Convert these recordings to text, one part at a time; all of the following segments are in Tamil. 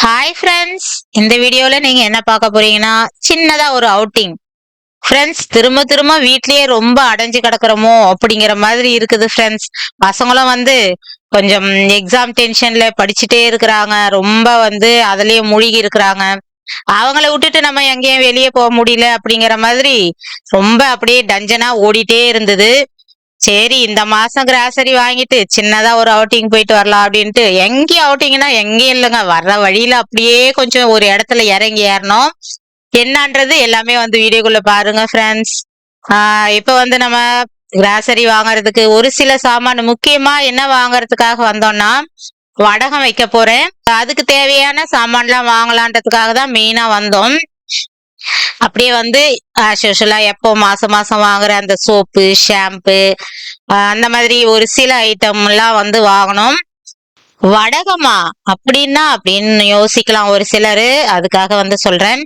Hi friends. இந்த வீடியோல நீங்க என்ன பார்க்க போறீங்கன்னா, சின்னதா ஒரு அவுட்டிங். ஃப்ரெண்ட்ஸ், திரும்ப திரும்ப வீட்லயே ரொம்ப அடைஞ்சு கிடக்குறோமோ அப்படிங்கிற மாதிரி இருக்குது ஃப்ரெண்ட்ஸ். பசங்களும் கொஞ்சம் எக்ஸாம் டென்ஷன்ல படிச்சுட்டே இருக்கிறாங்க. ரொம்ப அதுலயே மூழ்கி இருக்கிறாங்க. அவங்கள விட்டுட்டு நம்ம எங்கேயும் வெளியே போக முடியல அப்படிங்கிற மாதிரி ரொம்ப அப்படியே டஞ்சனா ஓடிட்டே இருந்தது. சரி, இந்த மாசம் கிராசரி வாங்கிட்டு சின்னதா ஒரு அவுட்டிங் போயிட்டு வரலாம் அப்படின்ட்டு எங்கேயும் அவுட்டிங்னா எங்கேயும் இல்லைங்க. வர்ற வழியில அப்படியே கொஞ்சம் ஒரு இடத்துல இறங்கி ஏறணும். என்னன்றது எல்லாமே வீடியோக்குள்ள பாருங்க ஃப்ரெண்ட்ஸ். இப்ப நம்ம கிராசரி வாங்குறதுக்கு ஒரு சில சாமான் முக்கியமா என்ன வாங்குறதுக்காக வந்தோம்னா, வடகம் வைக்க போறேன். அதுக்கு தேவையான சாமான்லாம் வாங்கலான்றதுக்காக தான் மெயினா வந்தோம். அப்படியே ஆஸ் யூஷுவலா எப்போ மாசம் மாசம் வாங்குற அந்த சோப்பு, ஷாம்பு, அந்த மாதிரி ஒரு சில ஐட்டம் எல்லாம் வாங்கணும். வடகமா அப்படின்னா அப்படின்னு யோசிக்கலாம் ஒரு சிலரு. அதுக்காக சொல்றேன்.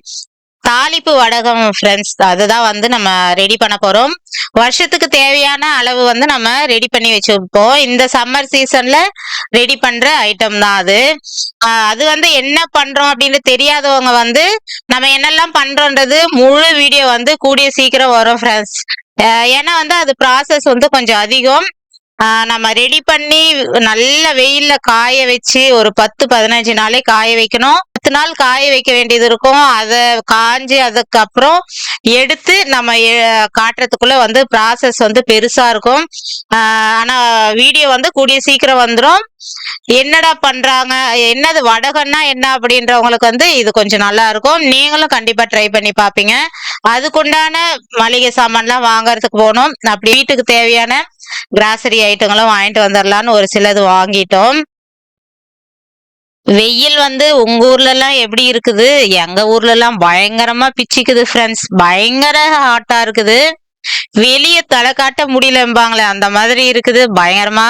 தாளிப்பு வடகம் ஃப்ரெண்ட்ஸ். அதுதான் நம்ம ரெடி பண்ண போறோம். வருஷத்துக்கு தேவையான அளவு நம்ம ரெடி பண்ணி வச்சிருப்போம். இந்த சம்மர் சீசன்ல ரெடி பண்ற ஐட்டம் தான் அது. அது என்ன பண்றோம் அப்படின்னு தெரியாதவங்க நம்ம என்னெல்லாம் பண்றோன்றது முழு வீடியோ கூடிய சீக்கிரம் வரும் ஃப்ரெண்ட்ஸ். ஏன்னா அது ப்ராசஸ் கொஞ்சம் அதிகம். நம்ம ரெடி பண்ணி நல்ல வெயில்ல காய வச்சு ஒரு 10-15 நாளே காய வைக்கணும். 10 நாள் காய வைக்க வேண்டியது இருக்கும். அத காஞ்சு அதுக்கப்புறம் எடுத்து நம்ம காட்டுறதுக்குள்ள ப்ராசஸ் பெருசா இருக்கும். ஆனா வீடியோ கூடிய சீக்கிரம் வந்துரும். என்னடா பண்றாங்க, என்னது வடகம்னா என்ன அப்படின்றவங்களுக்கு இது கொஞ்சம் நல்லா இருக்கும். நீங்களும் கண்டிப்பா ட்ரை பண்ணி பாப்பீங்க. அதுக்குண்டான மளிகை சாமான்லாம் வாங்கறதுக்கு போனோம். அப்படி வீட்டுக்கு தேவையான கிராசரி ஐட்டங்களும் வாங்கிட்டு வந்துடலான்னு ஒரு சிலது வாங்கிட்டோம். வெயில் உங்க ஊர்ல எல்லாம் எப்படி இருக்குது? எங்க ஊர்ல எல்லாம் பயங்கரமா பிச்சுக்குது ஃப்ரெண்ட்ஸ். பயங்கர ஹாட்டா இருக்குது. வெளிய தலை காட்ட முடியலம்பாங்களே அந்த மாதிரி இருக்குது பயங்கரமா.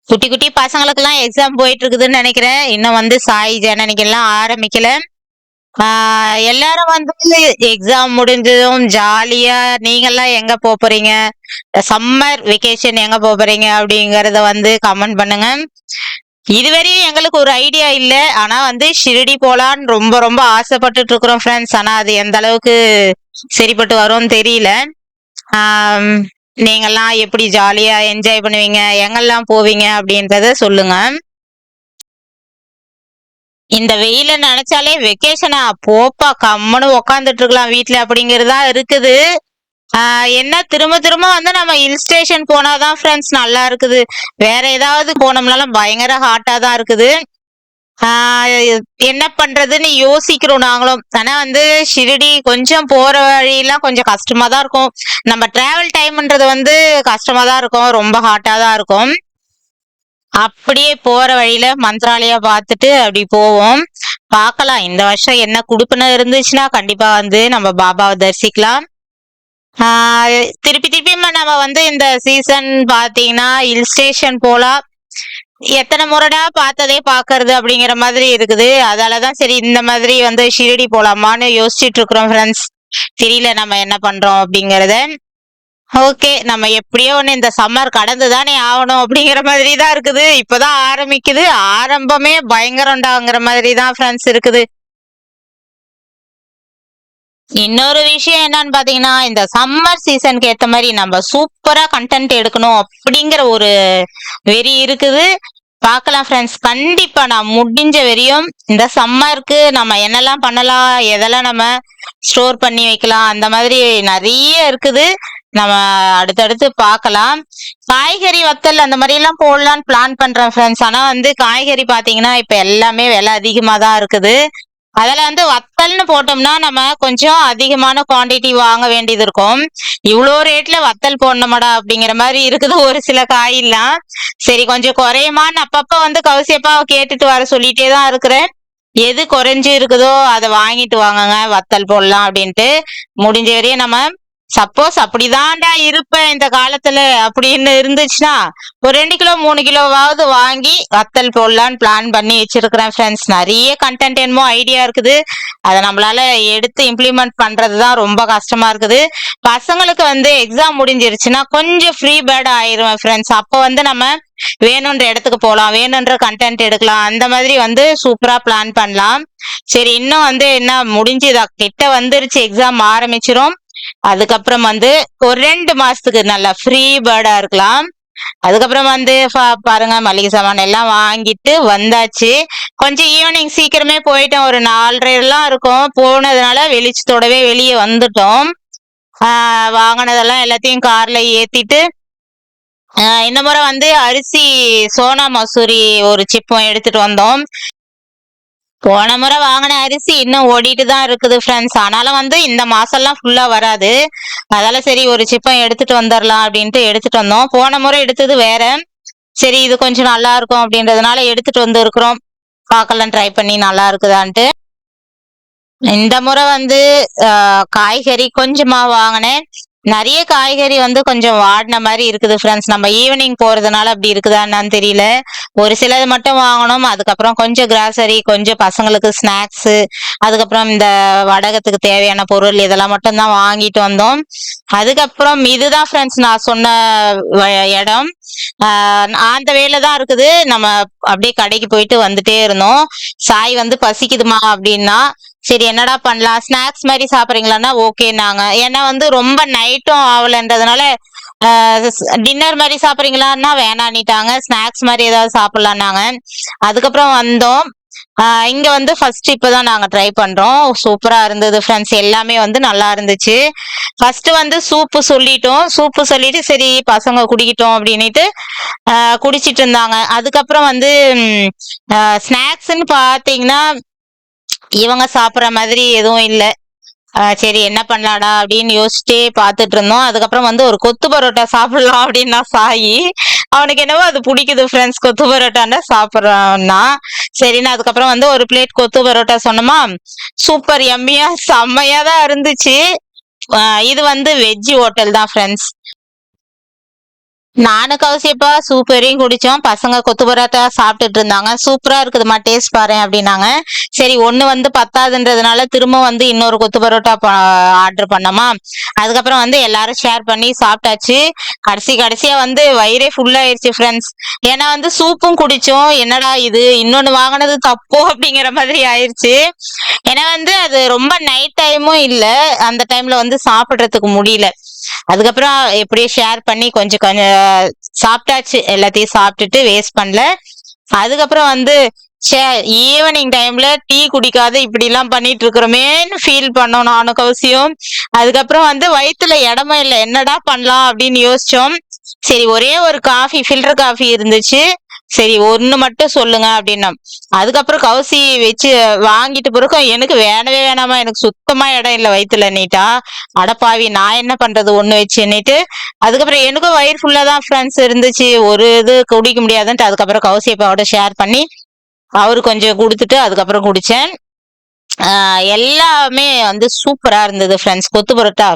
குட்டி குட்டி பசங்களுக்கு எல்லாம் எக்ஸாம் போயிட்டு இருக்குதுன்னு நினைக்கிறேன். இன்னும் சாய் ஜனனிக்கு எல்லாம் ஆரம்பிக்கல. எல்லாரும் எக்ஸாம் முடிஞ்சதும் ஜாலியா நீங்கெல்லாம் எங்க போறீங்க, சம்மர் வெக்கேஷன் எங்க போறீங்க அப்படிங்கறத கமெண்ட் பண்ணுங்க. இதுவரையும் எங்களுக்கு ஒரு ஐடியா இல்ல. ஆனா ஷிரடி போலான்னு ரொம்ப ரொம்ப ஆசைப்பட்டுட்டு இருக்கிறோம் ஃப்ரெண்ட்ஸ். ஆனா அது எந்த அளவுக்கு சரிப்பட்டு வரும்னு தெரியல. நீங்கெல்லாம் எப்படி ஜாலியா என்ஜாய் பண்ணுவீங்க, எங்கெல்லாம் போவீங்க அப்படின்றத சொல்லுங்க. இந்த வெயில நினைச்சாலே வெக்கேஷனா போப்பா கம்முன்னு உக்காந்துட்டு இருக்கலாம் வீட்டுல அப்படிங்கறதா இருக்குது. என்ன திரும்ப திரும்ப நம்ம ஹில் ஸ்டேஷன் போனாதான் ஃப்ரெண்ட்ஸ் நல்லா இருக்குது. வேற ஏதாவது போனோம்னாலும் பயங்கர ஹாட்டா தான் இருக்குது. என்ன பண்றதுன்னு யோசிக்கிறோம் நாங்களும். ஆனா ஷிரடி கொஞ்சம் போற வழியெல்லாம் கொஞ்சம் கஷ்டமா தான் இருக்கும். நம்ம டிராவல் டைம்ன்றது கஷ்டமா தான் இருக்கும். ரொம்ப ஹாட்டா தான் இருக்கும். அப்படியே போற வழியில மந்த்ராலயா பார்த்துட்டு அப்படி போவோம். பார்க்கலாம் இந்த வருஷம் என்ன குடுப்பின இருந்துச்சுன்னா கண்டிப்பா நம்ம பாபாவை தரிசிக்கலாம். திருப்பி திருப்பி நம்ம இந்த சீசன் பாத்தீங்கன்னா ஹில் ஸ்டேஷன் போலாம். எத்தனை முறைடா பார்த்ததே பாக்குறது அப்படிங்கிற மாதிரி இருக்குது. அதாலதான் சரி இந்த மாதிரி ஷிரடி போலாமான்னு யோசிச்சுட்டு இருக்கிறோம் ஃப்ரெண்ட்ஸ். தெரியல நம்ம என்ன பண்றோம் அப்படிங்கறத. ஓகே, நம்ம எப்படியோ ஒண்ணு இந்த சம்மர் கடந்துதானே ஆகணும் அப்படிங்கிற மாதிரி தான் இருக்குது. இப்பதான் ஆரம்பிக்குது. ஆரம்பமே பயங்கரம்டாங்கிற மாதிரி தான் ஃப்ரெண்ட்ஸ் இருக்குது. இன்னொரு விஷயம் என்னன்னு பாத்தீங்கன்னா, இந்த சம்மர் சீசனுக்கு ஏத்த மாதிரி நம்ம சூப்பரா கண்டென்ட் எடுக்கணும் அப்படிங்கிற ஒரு வெறி இருக்குது. பார்க்கலாம் ஃப்ரெண்ட்ஸ். கண்டிப்பா நான் முடிஞ்ச வரையும் இந்த சம்மருக்கு நம்ம என்னெல்லாம் பண்ணலாம், எதெல்லாம் நம்ம ஸ்டோர் பண்ணி வைக்கலாம், அந்த மாதிரி நிறைய இருக்குது. நம்ம அடுத்தடுத்து பார்க்கலாம். காய்கறி வத்தல் அந்த மாதிரி எல்லாம் போடலான்னு பிளான் பண்றேன் ஃப்ரெண்ட்ஸ். ஆனா காய்கறி பாத்தீங்கன்னா இப்ப எல்லாமே விலை அதிகமா தான் இருக்குது. அதுல வத்தல்னு போட்டோம்னா நம்ம கொஞ்சம் அதிகமான குவாண்டிட்டி வாங்க வேண்டியது இருக்கும். இவ்வளோ ரேட்ல வத்தல் போடணுமாடா அப்படிங்கிற மாதிரி இருக்குது ஒரு சில காயெல்லாம். சரி கொஞ்சம் குறையுமான்னு அப்பப்ப கௌசியப்பாவை கேட்டுட்டு வர சொல்லிட்டே தான் இருக்கிறேன். எது குறைஞ்சு இருக்குதோ அதை வாங்கிட்டு வாங்குங்க, வத்தல் போடலாம் அப்படின்ட்டு. முடிஞ்ச வரையும் நம்ம சப்போஸ் அப்படிதான்டா இருப்பேன் இந்த காலத்துல அப்படின்னு இருந்துச்சுன்னா ஒரு 2 கிலோ 3 கிலோவாவது வாங்கி வத்தல் போடலான்னு பிளான் பண்ணி வச்சிருக்கிறேன் ஃப்ரெண்ட்ஸ். நிறைய கண்டென்ட் என்னமோ ஐடியா இருக்குது, அதை நம்மளால எடுத்து இம்ப்ளிமெண்ட் பண்றதுதான் ரொம்ப கஷ்டமா இருக்குது. பசங்களுக்கு வந்து எக்ஸாம் முடிஞ்சிருச்சுன்னா கொஞ்சம் ஃப்ரீ பேர்ட் ஆயிருவேன் ஃப்ரெண்ட்ஸ். அப்போ வந்து நம்ம வேணுன்ற இடத்துக்கு போகலாம், வேணுன்ற கண்டென்ட் எடுக்கலாம், அந்த மாதிரி வந்து சூப்பரா பிளான் பண்ணலாம். சரி, இன்னும் வந்து என்ன முடிஞ்சுதா, கிட்ட வந்துருச்சு, எக்ஸாம் ஆரம்பிச்சிரும். அதுக்கப்புறம் வந்து ஒரு 2 மாசத்துக்கு நல்லா ஃப்ரீ பேர்டா இருக்கலாம். அதுக்கப்புறம் வந்து பாருங்க, மளிகை சாமான் எல்லாம் வாங்கிட்டு வந்தாச்சு. கொஞ்சம் ஈவினிங் சீக்கிரமே போயிட்டோம், ஒரு 4:30 எல்லாம் இருக்கும். போனதுனால வெளிச்சத்தோடவே வெளியே வந்துட்டோம். வாங்கினதெல்லாம் எல்லாத்தையும் கார்ல ஏத்திட்டு இந்த முறை வந்து அரிசி சோனா மசூரி ஒரு சிப்பம் எடுத்துட்டு வந்தோம். போன முறை வாங்கின அரிசி இன்னும் ஓடிட்டு தான் இருக்குது ஃப்ரெண்ட்ஸ். ஆனாலும் வந்து இந்த மாசம்லாம் ஃபுல்லா வராது, அதால சரி ஒரு சிப்பம் எடுத்துட்டு வந்துடலாம் அப்படின்ட்டு எடுத்துட்டு வந்தோம். போன முறை எடுத்தது வேற, சரி இது கொஞ்சம் நல்லா இருக்கும் அப்படின்றதுனால எடுத்துட்டு வந்து இருக்கிறோம். பார்க்கலாம் ட்ரை பண்ணி நல்லா இருக்குதான்ட்டு. இந்த முறை வந்து காய்கறி கொஞ்சமா வாங்கினேன். நிறைய காய்கறி வந்து கொஞ்சம் வாடின மாதிரி இருக்குது ஃப்ரெண்ட்ஸ். நம்ம ஈவினிங் போறதுனால அப்படி இருக்குதான்னு தெரியல. ஒரு சிலது மட்டும் வாங்கணும். அதுக்கப்புறம் கொஞ்சம் கிராசரி, கொஞ்சம் பசங்களுக்கு ஸ்நாக்ஸ், அதுக்கப்புறம் இந்த வடகத்துக்கு தேவையான பொருள் இதெல்லாம் மட்டும் தான் வாங்கிட்டு வந்தோம். அதுக்கப்புறம் இதுதான் ஃப்ரெண்ட்ஸ் நான் சொன்ன இடம். அந்த வேலை தான் இருக்குது. நம்ம அப்படியே கடைக்கு போயிட்டு வந்துட்டே இருந்தோம். சாய் வந்து பசிக்குதுமா அப்படின்னா, சரி என்னடா பண்ணலாம், ஸ்நாக்ஸ் மாதிரி சாப்பிட்றீங்களான்னா ஓகேன்னாங்க. ஏன்னா வந்து ரொம்ப நைட்டும் ஆகலன்றதுனால டின்னர் மாதிரி சாப்பிட்றீங்களான்னா வேணான்னிட்டாங்க. ஸ்நாக்ஸ் மாதிரி ஏதாவது சாப்பிடலான்னாங்க. அதுக்கப்புறம் வந்தோம். இங்க வந்து ஃபர்ஸ்ட் இப்பதான் நாங்க ட்ரை பண்றோம். சூப்பரா இருந்தது ஃப்ரெண்ட்ஸ், எல்லாமே வந்து நல்லா இருந்துச்சு. ஃபர்ஸ்ட் வந்து சூப்பு சொல்லிட்டோம், சூப்பு சொல்லிட்டு சரி பசங்க குடிக்கிட்டோம் அப்படின்னுட்டு குடிச்சிட்டு இருந்தாங்க. அதுக்கப்புறம் வந்து ஸ்நாக்ஸ்ன்னு பாத்தீங்கன்னா இவங்க சாப்பிட்ற மாதிரி எதுவும் இல்லை. சரி என்ன பண்ணலாடா அப்படின்னு யோசிச்சுட்டே பார்த்துட்டு இருந்தோம். அதுக்கப்புறம் வந்து ஒரு கொத்து பரோட்டா சாப்பிடலாம் அப்படின்னா சாயி, அவனுக்கு என்னவோ அது பிடிக்குது ஃப்ரெண்ட்ஸ், கொத்து பரோட்டான்னா சாப்பிட்றான்னா. சரின்னு அதுக்கப்புறம் வந்து ஒரு பிளேட் கொத்து பரோட்டா சொன்னோமா, சூப்பர் எம்மியா செம்மையா தான் இருந்துச்சு. இது வந்து வெஜ் ஹோட்டல் தான் ஃப்ரெண்ட்ஸ். நானும் கௌசியப்பா சூப்பரையும் குடிச்சோம். பசங்க கொத்து பரோட்டா சாப்பிட்டுட்டு இருந்தாங்க. சூப்பரா இருக்குதுமா, டேஸ்ட் பாரு அப்படின்னாங்க. சரி ஒண்ணு வந்து பத்தாதுன்றதுனால திரும்ப வந்து இன்னொரு கொத்து பரோட்டா ஆர்டர் பண்ணோமா. அதுக்கப்புறம் வந்து எல்லாரும் ஷேர் பண்ணி சாப்பிட்டாச்சு. கடைசியா வந்து வயிறே ஃபுல் ஆயிருச்சு ஃப்ரெண்ட்ஸ். ஏன்னா வந்து சூப்பும் குடிச்சோம், என்னடா இது இன்னொன்னு வாங்கினது தப்போ அப்படிங்கிற மாதிரி ஆயிருச்சு. ஏன்னா வந்து அது ரொம்ப நைட் டைமும் இல்ல, அந்த டைம்ல வந்து சாப்பிடுறதுக்கு முடியல. அதுக்கப்புறம் எப்படியே ஷேர் பண்ணி கொஞ்சம் கொஞ்சம் சாப்பிட்டாச்சு. எல்லாத்தையும் சாப்பிட்டுட்டு வேஸ்ட் பண்ணல. அதுக்கப்புறம் வந்து ஈவினிங் டைம்ல டீ குடிக்காத இப்படி எல்லாம் பண்ணிட்டு இருக்கிறோமேன்னு ஃபீல் பண்ணோம் நானும் கௌசியும். அதுக்கப்புறம் வந்து வயித்துல இடமே இல்லை, என்னடா பண்ணலாம் அப்படின்னு யோசிச்சோம். சரி ஒரே ஒரு காஃபி, ஃபில்டர் காஃபி இருந்துச்சு. சரி ஒண்ணு மட்டும் சொல்லுங்க அப்படின்னா, அதுக்கப்புறம் கௌசி வச்சு வாங்கிட்டு பிறகு எனக்கு வேணவே வேணாமா, எனக்கு சுத்தமா இடம் இல்லை வயித்துல நீட்டா. அடப்பாவி நான் என்ன பண்றது ஒண்ணு வச்சுன்னுட்டு, அதுக்கப்புறம் எனக்கும் வயிறு ஃபுல்லா தான் ஃப்ரெண்ட்ஸ் இருந்துச்சு, ஒரு இது குடிக்க முடியாதுன்ட்டு அதுக்கப்புறம் கௌசி அப்பாவோட ஷேர் பண்ணி அவரு கொஞ்சம் குடுத்துட்டு அதுக்கப்புறம் குடிச்சேன். எல்லாமே வந்து சூப்பரா இருந்தது ஃப்ரெண்ட்ஸ். கொத்து பரோட்டா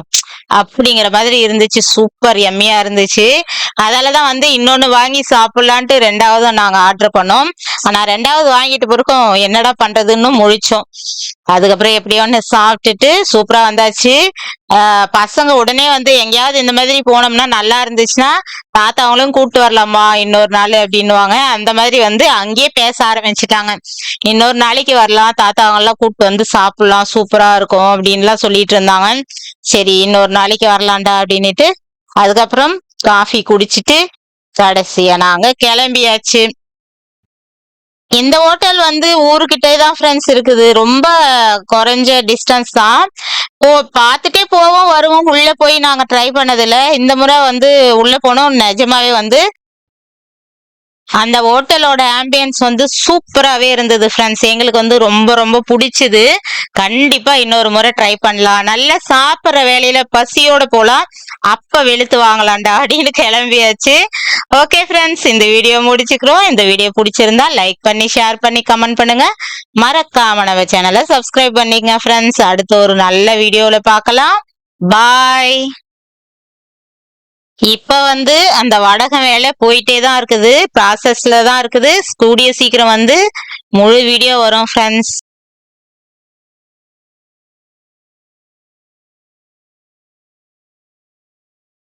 அப்படிங்கிற மாதிரி இருந்துச்சு, சூப்பர் எம்மியா இருந்துச்சு. அதாலதான் வந்து இன்னொன்னு வாங்கி சாப்பிடலான்ட்டு 2வது நாங்க ஆர்டர் பண்ணோம். ஆனா 2வது வாங்கிட்டு பிறக்கும் என்னடா பண்றதுன்னு முழிச்சோம். அதுக்கப்புறம் எப்படியோ ஒன்று சாப்பிட்டுட்டு சூப்பரா வந்தாச்சு. பசங்க உடனே வந்து எங்கேயாவது இந்த மாதிரி போனோம்னா நல்லா இருந்துச்சுன்னா தாத்தா அவங்களும் கூப்பிட்டு வரலாமா இன்னொரு நாள் அப்படின்னுவாங்க. அந்த மாதிரி வந்து அங்கேயே பேச ஆரம்பிச்சுட்டாங்க. இன்னொரு நாளைக்கு வரலாம் தாத்தா, அவங்க எல்லாம் கூப்பிட்டு வந்து சாப்பிடலாம், சூப்பரா இருக்கும் அப்படின்லாம் சொல்லிட்டு இருந்தாங்க. சரி இன்னொரு நாளைக்கு வரலாம்டா அப்படின்னுட்டு அதுக்கப்புறம் காஃபி குடிச்சிட்டு கடைசியா நாங்க கிளம்பியாச்சு. இந்த ஹோட்டல் வந்து ஊருக்கிட்டே தான் ஃப்ரெண்ட்ஸ் இருக்குது, ரொம்ப குறைஞ்ச டிஸ்டன்ஸ் தான். பார்த்துட்டே போவோம் வருவோம், உள்ள போய் நாங்க ட்ரை பண்ணதில்ல. இந்த முறை வந்து உள்ள போனோம், நிஜமாவே வந்து அந்த ஹோட்டலோட ஆம்பியன்ஸ் வந்து சூப்பராவே இருந்தது ஃப்ரெண்ட்ஸ். எங்களுக்கு வந்து ரொம்ப ரொம்ப பிடிச்சது. கண்டிப்பா இன்னொரு முறை ட்ரை பண்ணலாம். நல்லா சாப்பிட்ற வேலையில பசியோட போலாம், அப்ப வெளுத்து வாங்கலாம்டா அப்படின்னு கிளம்பியாச்சு. ஓகே ஃப்ரெண்ட்ஸ், இந்த வீடியோ முடிச்சுக்கிறோம். இந்த வீடியோ பிடிச்சிருந்தா லைக் பண்ணி ஷேர் பண்ணி கமெண்ட் பண்ணுங்க. மறக்காம நம்ம சேனலை சப்ஸ்கிரைப் பண்ணிக்கங்க ஃப்ரெண்ட்ஸ். அடுத்த ஒரு நல்ல வீடியோல பார்க்கலாம். பாய். இப்ப வந்து அந்த வடகம் வேலை போயிட்டே தான் இருக்குது, ப்ராசஸ்ல தான் இருக்குது. கூடிய சீக்கிரம் வந்து முழு வீடியோ வரும் ஃப்ரெண்ட்ஸ்.